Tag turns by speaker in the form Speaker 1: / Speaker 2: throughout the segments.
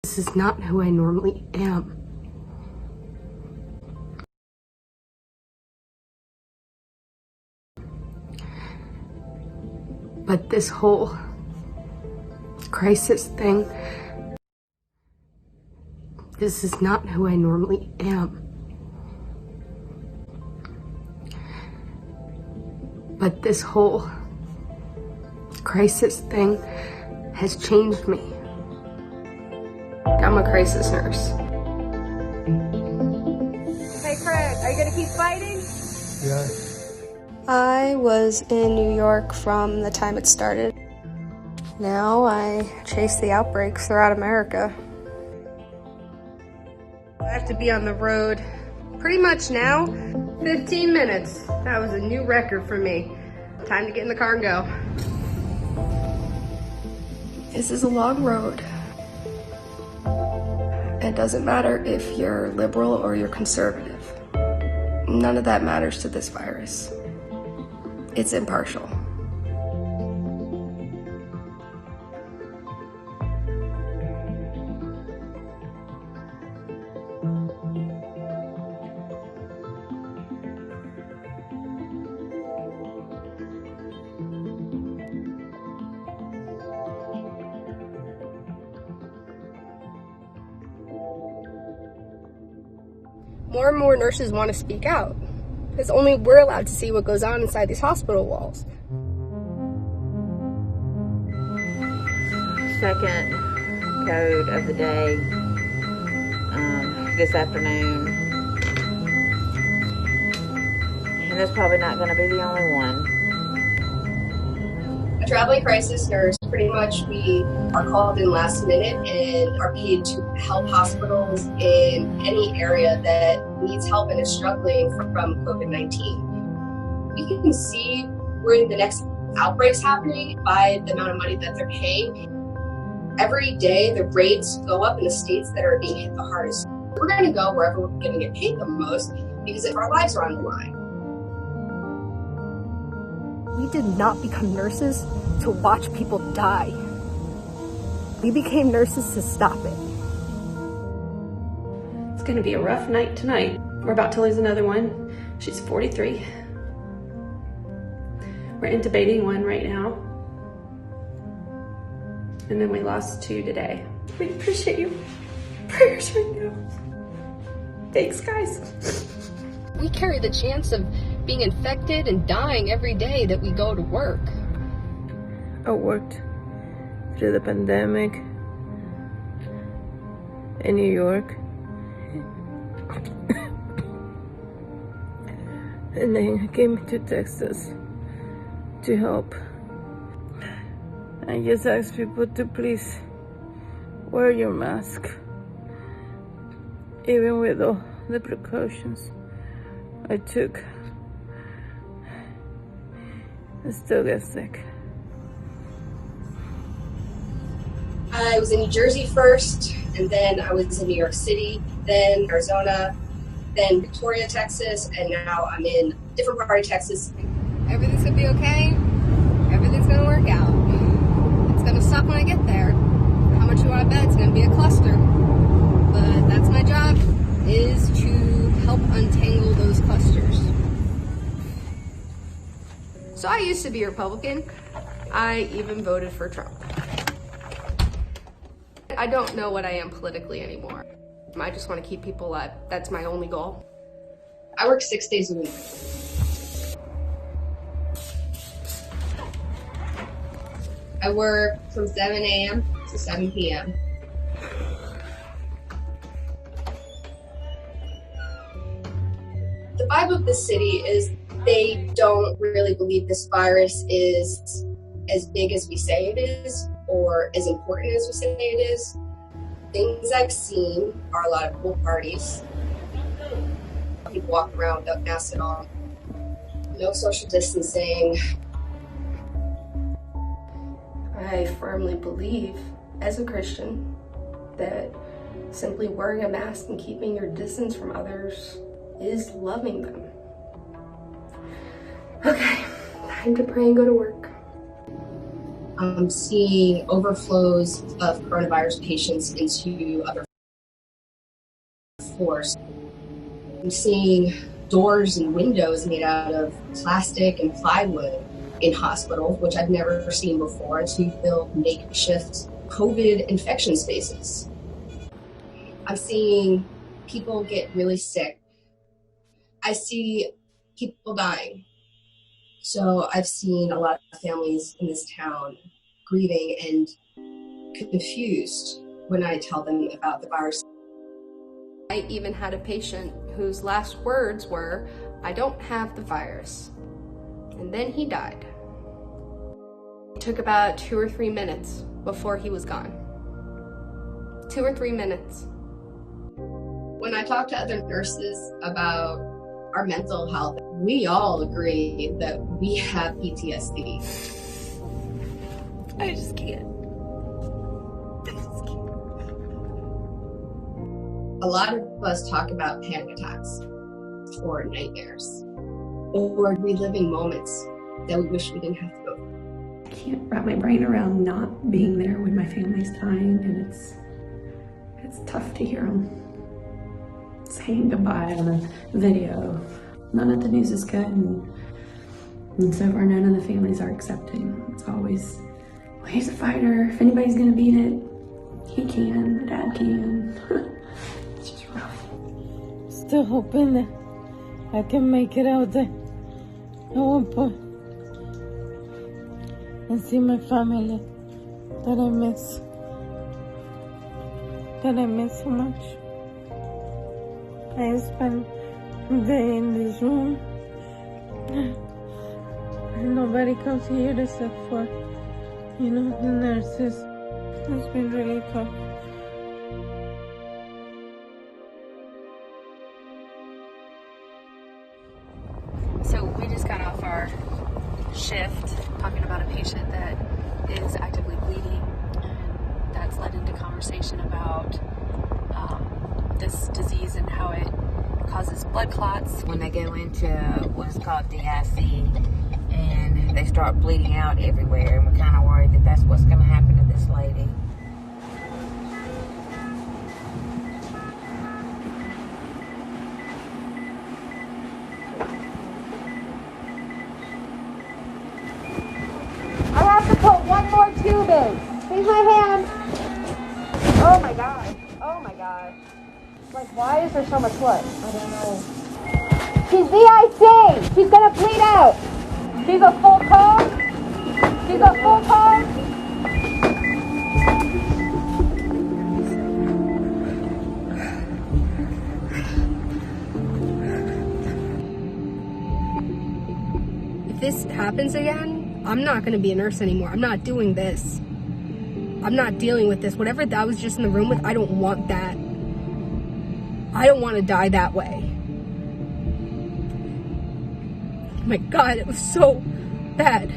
Speaker 1: This is not who I normally am. But this whole crisis thing, this is not who I normally am. But this whole crisis thing has changed me. I'm a crisis nurse.
Speaker 2: Hey Craig, are you gonna keep fighting?
Speaker 3: Yeah.
Speaker 4: I was in New York from the time it started. Now I chase the outbreaks throughout America.
Speaker 1: I have to be on the road pretty much now, 15 minutes. That was a new record for me. Time to get in the car and go.
Speaker 4: This is a long road. It doesn't matter if you're liberal or you're conservative. None of that matters to this virus. It's impartial.
Speaker 1: More and more nurses want to speak out, because only we're allowed to see what goes on inside these hospital walls.
Speaker 2: Second code of the day this afternoon. And that's probably not going to be the only one.
Speaker 5: A traveling crisis nurse, pretty much we are called in last minute and are paid to help hospitals in any area that needs help and is struggling from COVID-19. We can see where the next outbreak's happening by the amount of money that they're paying. Every day the rates go up in the states that are being hit the hardest. We're going to go wherever we're going to get paid the most because our lives are on the line.
Speaker 1: We did not become nurses to watch people die. We became nurses to stop it.
Speaker 6: It's gonna be a rough night tonight. We're about to lose another one. She's 43. We're intubating one right now. And then we lost 2 today. We appreciate your prayers right now. Thanks, guys.
Speaker 1: We carry the chance of being infected and dying every day that we go to work.
Speaker 7: I worked through the pandemic in New York. And then I came to Texas to help. I just ask people to please wear your mask. Even with all the precautions I took, I still get sick.
Speaker 5: I was in New Jersey first, and then I was in New York City, then Arizona, then Victoria, Texas, and now I'm in a different part of Texas.
Speaker 1: Everything's gonna be okay. Everything's gonna work out. It's gonna suck when I get there. How much you wanna bet it's gonna be a cluster? But that's my job, is to help untangle those clusters. So I used to be a Republican. I even voted for Trump. I don't know what I am politically anymore. I just want to keep people alive. That's my only goal.
Speaker 5: I work 6 days a week. I work from 7 a.m. to 7 p.m. The vibe of the city is they don't really believe this virus is as big as we say it is or as important as we say it is. Things I've seen are a lot of pool parties. People walk around without masks at all. No social distancing.
Speaker 1: I firmly believe, as a Christian, that simply wearing a mask and keeping your distance from others is loving them. Okay, time to pray and go to work.
Speaker 5: I'm seeing overflows of coronavirus patients into other floors. I'm seeing doors and windows made out of plastic and plywood in hospitals, which I've never seen before, to build makeshift COVID infection spaces. I'm seeing people get really sick. I see people dying. So I've seen a lot of families in this town grieving and confused when I tell them about the virus.
Speaker 4: I even had a patient whose last words were, "I don't have the virus." And then he died. It took about 2 or 3 minutes before he was gone. 2 or 3 minutes.
Speaker 5: When I talk to other nurses about our mental health, we all agree that we have PTSD.
Speaker 6: I just can't.
Speaker 5: A lot of us talk about panic attacks or nightmares or reliving moments that we wish we didn't have to go through.
Speaker 3: I can't wrap my brain around not being there when my family's dying, and it's tough to hear them saying goodbye on a video. None of the news is good, and so far none of the families are accepting. It's always, well, he's a fighter. If anybody's gonna beat it, he can, the dad can. It's just rough.
Speaker 7: Still hoping that I can make it out there at one point and see my family that I miss so much. I spent the day in this room and nobody comes here except for, the nurses. It's been really tough.
Speaker 4: So we just got off our shift talking about a patient that is actively bleeding, and that's led into conversation about this disease and how it causes blood clots.
Speaker 2: When they go into what's called DIC and they start bleeding out everywhere, and we're kind of worried that that's what's going to happen to this lady.
Speaker 8: I have to put one more tube in. Here's my hand. Oh my god. Oh my god. Like, why is there so much blood? I don't know. She's VIC. She's gonna bleed out. She's a full cone. She's a full cone.
Speaker 1: If this happens again, I'm not going to be a nurse anymore. I'm not doing this. I'm not dealing with this. Whatever that was just in the room with, I don't want that. I don't want to die that way. Oh my God, it was so bad.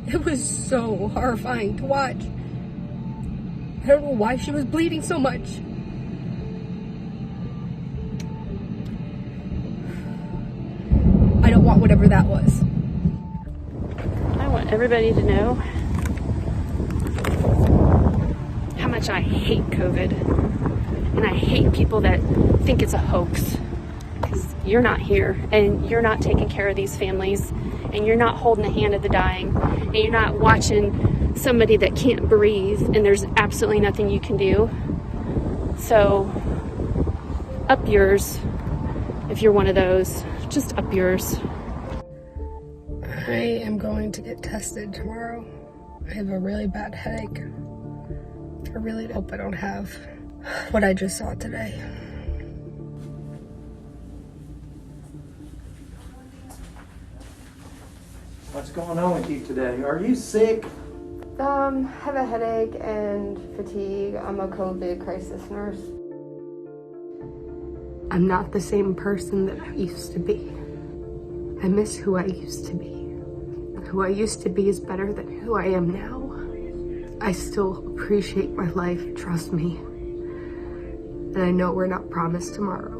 Speaker 1: It was so horrifying to watch. I don't know why she was bleeding so much. I don't want whatever that was.
Speaker 3: I want everybody to know how much I hate COVID, and I hate people that think it's a hoax, because you're not here and you're not taking care of these families, and you're not holding the hand of the dying, and you're not watching somebody that can't breathe and there's absolutely nothing you can do. So up yours if you're one of those. Just up yours.
Speaker 1: I am going to get tested tomorrow. I have a really bad headache. I really hope I don't have what I just saw today.
Speaker 9: What's going on with you today? Are you sick?
Speaker 4: Have a headache and fatigue. I'm a COVID crisis nurse. I'm not the same person that I used to be. I miss who I used to be. Who I used to be is better than who I am now. I still appreciate my life, trust me. And I know we're not promised tomorrow.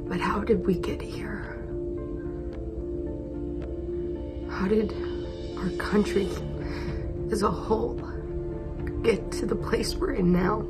Speaker 4: But how did we get here? How did our country as a whole get to the place we're in now?